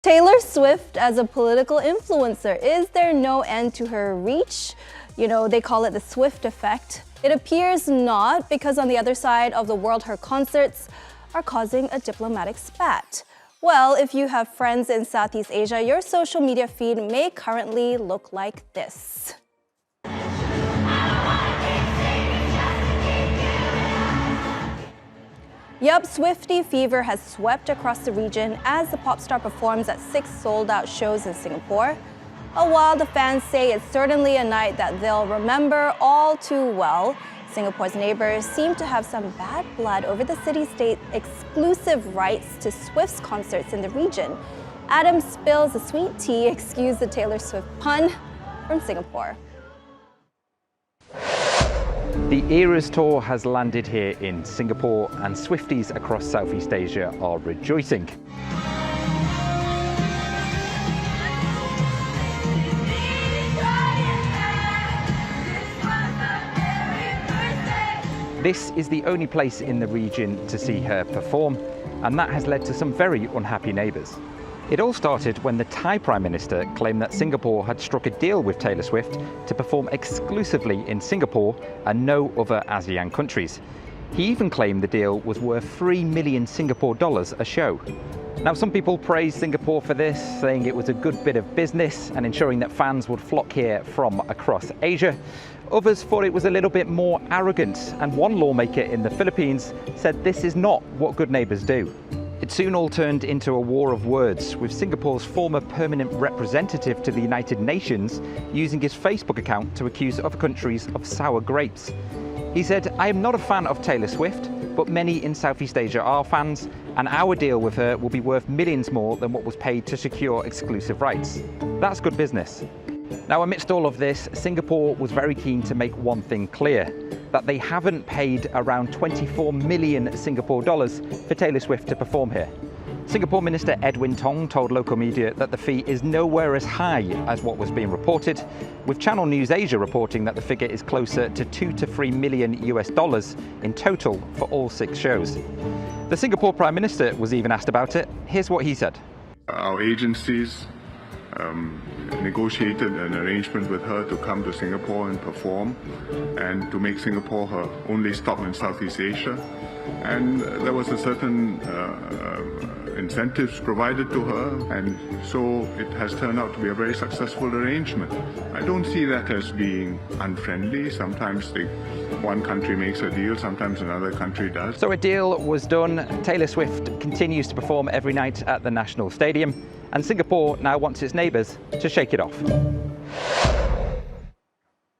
Taylor Swift as a political influencer. Is there no end to her reach? You know, they call it the Swift effect. It appears not, because on the other side of the world, her concerts are causing a diplomatic spat. Well, if you have friends in Southeast Asia, your social media feed may currently look like this. Yup, Swiftie fever has swept across the region as the pop star performs at 6 sold-out shows in Singapore. While the fans say it's certainly a night that they'll remember all too well, Singapore's neighbors seem to have some bad blood over the city-state exclusive rights to Swift's concerts in the region. Adam spills the sweet tea, excuse the Taylor Swift pun, from Singapore. The Eras Tour has landed here in Singapore, and Swifties across Southeast Asia are rejoicing. This is the only place in the region to see her perform, and that has led to some very unhappy neighbours. It all started when the Thai Prime Minister claimed that Singapore had struck a deal with Taylor Swift to perform exclusively in Singapore and no other ASEAN countries. He even claimed the deal was worth 3 million Singapore dollars a show. Now, some people praised Singapore for this, saying it was a good bit of business and ensuring that fans would flock here from across Asia. Others thought it was a little bit more arrogant, and one lawmaker in the Philippines said this is not what good neighbours do. It soon all turned into a war of words, with Singapore's former permanent representative to the United Nations using his Facebook account to accuse other countries of sour grapes. He said, "I am not a fan of Taylor Swift, but many in Southeast Asia are fans, and our deal with her will be worth millions more than what was paid to secure exclusive rights." That's good business. Now, amidst all of this, Singapore was very keen to make one thing clear, that they haven't paid around 24 million Singapore dollars for Taylor Swift to perform here. Singapore Minister Edwin Tong told local media that the fee is nowhere as high as what was being reported, with Channel News Asia reporting that the figure is closer to 2 to 3 million US dollars in total for all 6 shows. The Singapore Prime Minister was even asked about it. Here's what he said. Our agencies negotiated an arrangement with her to come to Singapore and perform, and to make Singapore her only stop in Southeast Asia. And there was a certain incentives provided to her, and so it has turned out to be a very successful arrangement. I don't see that as being unfriendly. Sometimes one country makes a deal, sometimes another country does. So a deal was done. Taylor Swift continues to perform every night at the National Stadium, and Singapore now wants its neighbours to shake it off.